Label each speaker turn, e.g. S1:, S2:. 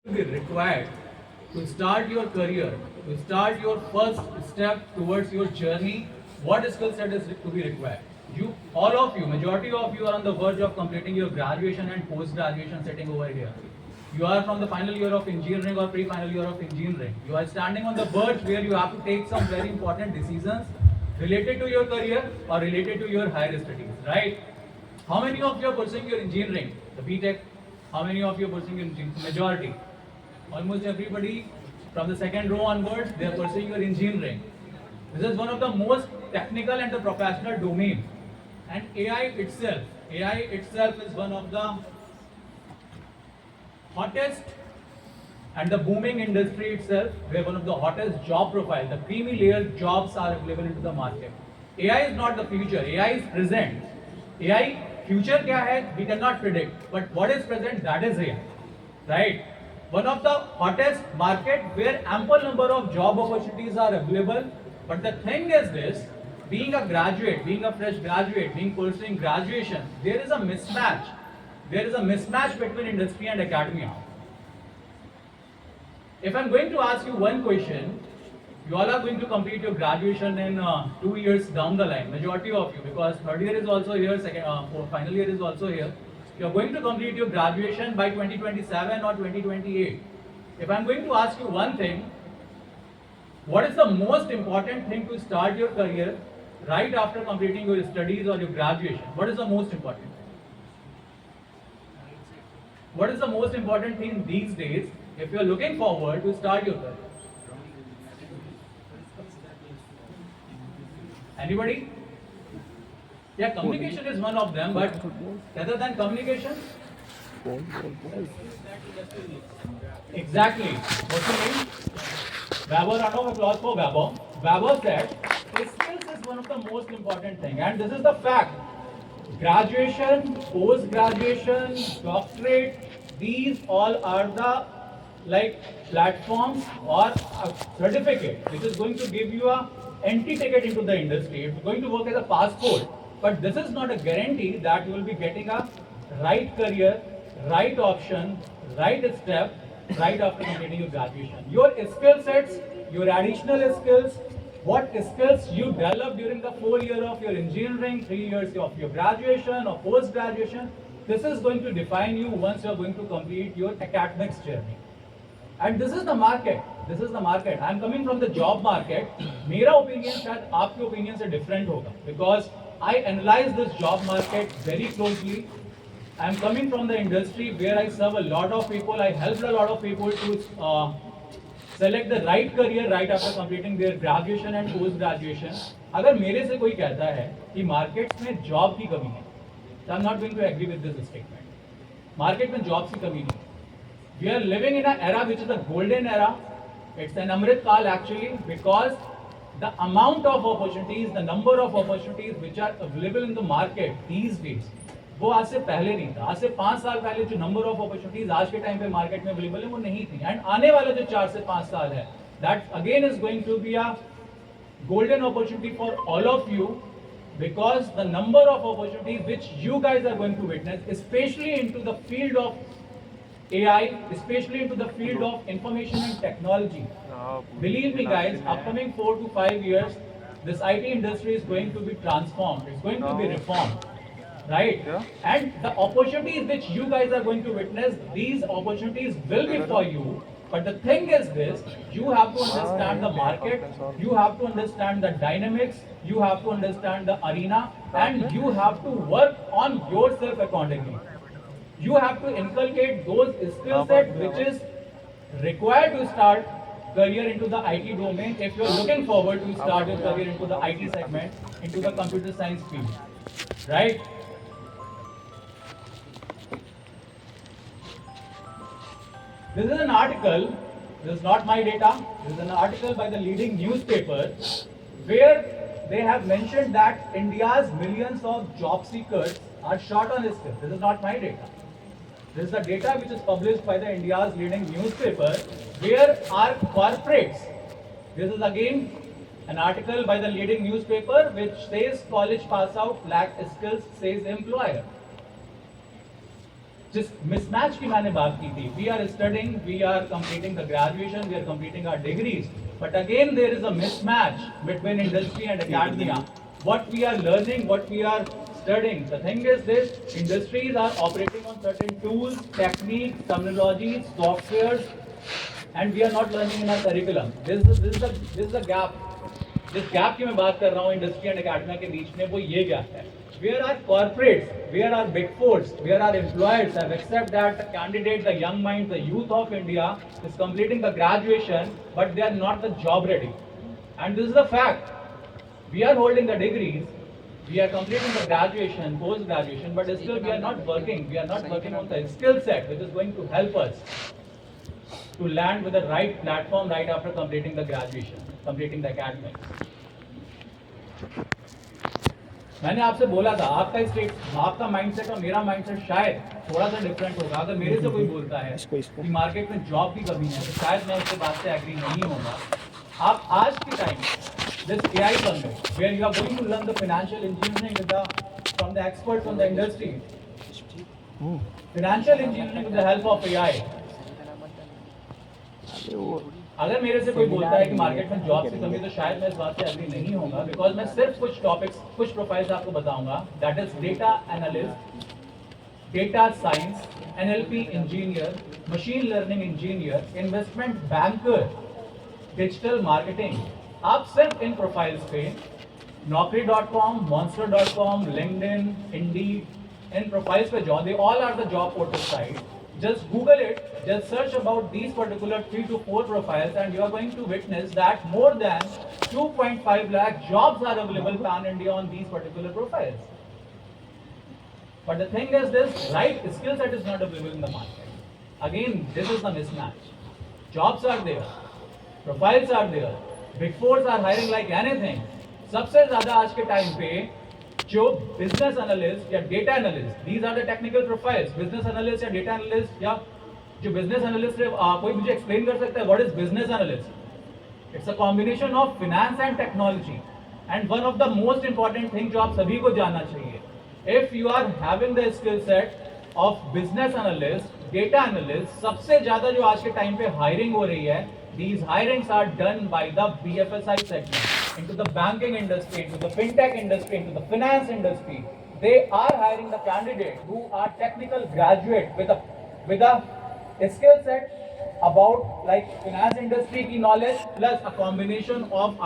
S1: to be required to start your career, to start your first step towards your journey, what skill set is to be required? You, all of you, majority of you are on the verge of completing your graduation and post-graduation sitting over here. You are from the final year of engineering or pre-final year of engineering. You are standing on the verge where you have to take some very important decisions related to your career or related to your higher studies, right? How many of you are pursuing your engineering, the BTech? How many of you are pursuing your engineering? Majority. Almost everybody from the second row onwards, they are pursuing your engineering. This is one of the most technical and the professional domain. And AI itself is one of the hottest and the booming industry itself, where one of the hottest job profile, the creamy layer jobs are available into the market. AI is not the future, AI is present. AI future kya hai, we cannot predict, but what is present, that is AI, right? One of the hottest market where ample number of job opportunities are available, but the thing is this, being a graduate, being a fresh graduate, being pursuing graduation, there is a mismatch. There is a mismatch between industry and academia. If I'm going to ask you one question, you all are going to complete your graduation in 2 years down the line, majority of you, because third year is also here, final year is also here. You're going to complete your graduation by 2027 or 2028. If I'm going to ask you one thing, what is the most important thing to start your career right after completing your studies or your graduation? What is the most important thing? What is the most important thing these days if you're looking forward to start your career? Anybody? Yeah, communication is one of them, but other than communication? Exactly. What's your name? Weber, round of applause for Weber. Weber said, skills is one of the most important thing, and this is the fact. Graduation, post-graduation, doctorate, these all are the platforms or a certificate which is going to give you a entry ticket into the industry. It's going to work as a passport, but this is not a guarantee that you will be getting a right career, right option, right step right after completing your graduation. Your skill sets, your additional skills, what skills you develop during the 4 year of your engineering, 3 years of your graduation or post-graduation, this is going to define you once you are going to complete your academics journey. And this is the market. This is the market. I am coming from the job market. मेरा opinion शायद आपके opinion से different होगा, because I analyze this job market very closely. I am coming from the industry where I serve a lot of people. I helped a lot of people to select the right career right after completing their graduation and post graduation. अगर मेरे से कोई कहता है कि market में job की कमी है, तो I'm not going to agree with this statement. Market में जॉब की कमी नहीं. We are living in an era which is a golden era. It's an Amrit Kal actually, because the amount of opportunities, the number of opportunities which are available in the market these days, वो आज से पहले नहीं था. आज से 5 साल पहले जो नंबर ऑफ अपॉर्चुनिटीज आज के टाइम पे मार्केट में अवेलेबल है वो नहीं थी. एंड आने वाला जो 4 से 5 साल है, that again is going to be a golden opportunity for all of you, because the number of opportunities which you guys are going to witness, especially into the field of AI, especially into the field of information and technology. Believe me guys, upcoming 4 to 5 years, this IT industry is going to be transformed. It's going to be reformed. Right? And the opportunities which you guys are going to witness, these opportunities will be for you. But the thing is this, you have to understand the market, you have to understand the dynamics, you have to understand the arena, and you have to work on yourself accordingly. You have to inculcate those skill set which is required to start career into the IT domain if you are looking forward to start your career into the IT segment, into the computer science field. Right? This is an article, this is not my data, this is an article by the leading newspaper where they have mentioned that India's millions of job seekers are short on skills. This is not my data. This is the data which is published by the India's leading newspaper where our corporates, this is again an article by the leading newspaper which says college pass out lack skills, says employer. जिस mismatch की मैंने बात की थी, we are studying, we are completing the graduation, we are completing our degrees, but again there is a mismatch between industry and academia. What we are learning, what we are studying. The thing is this: industries are operating on certain tools, techniques, terminologies, softwares, and we are not learning in our curriculum. This is the gap. जिस gap की मैं बात कर रहा हूँ industry and academia के बीच में, वो ये गैप है. Where our corporates, where our big fours, where our employers have accepted that the candidate, the young mind, the youth of India is completing the graduation, but they are not the job ready. And this is the fact. We are holding the degrees, we are completing the graduation, post-graduation, but still we are not working. We are not working on the skill set which is going to help us to land with the right platform right after completing the graduation, completing the academics. मैंने आपसे बोला था आपका state, आपका mindset और मेरा mindset शायद थोड़ा सा डिफरेंट होगा. अगर मेरे से कोई बोलता है कि मार्केट में जॉब की कमी है, तो शायद मैं उसके बात से एग्री नहीं होगा. आप आज के time this AI summit where you are going to learn the financial engineering with from the experts from the industry, financial engineering with the help of AI. अगर मेरे से कोई बोलता है कि मार्केट में जॉब की कमी, तो शायद मैं इस बात से एग्री नहीं होगा, बिकॉज मैं सिर्फ कुछ टॉपिक्स, कुछ प्रोफाइल्स आपको बताऊंगा. That is data analyst, data science, NLP engineer, machine learning engineer, investment banker, digital marketing. आप सिर्फ इन प्रोफाइल्स पे naukri.com, monster.com, LinkedIn, Indeed, इन प्रोफाइल्स पे जाओ. They all are the job portal site. Just Google it, just search about these particular 3 to 4 profiles, and you are going to witness that more than 2.5 lakh jobs are available pan-India on these particular profiles. But the thing is this, right skill set is not available in the market. Again, this is the mismatch. Jobs are there, profiles are there, big fours are hiring like anything. सबसे ज़्यादा आज के time पे जो business analyst या data analyst, these are the technical profiles. Business analyst या data analyst, या जो बिजनेस एनालिस्ट है, कोई मुझे एक्सप्लेन कर सकता है what is business analyst? It's a combination of finance and technology. And one of the most important thing जो आप सभी को जानना चाहिए, if you are having the skill set of business analyst, data analyst, सबसे ज्यादा जो आज के टाइम पे हायरिंग हो रही है, these hirings are done by the BFSI segment, into the banking industry, into the fintech industry, into the finance industry. They are hiring the candidates who are technical graduate with a skill set about like finance industry की knowledge plus a combination of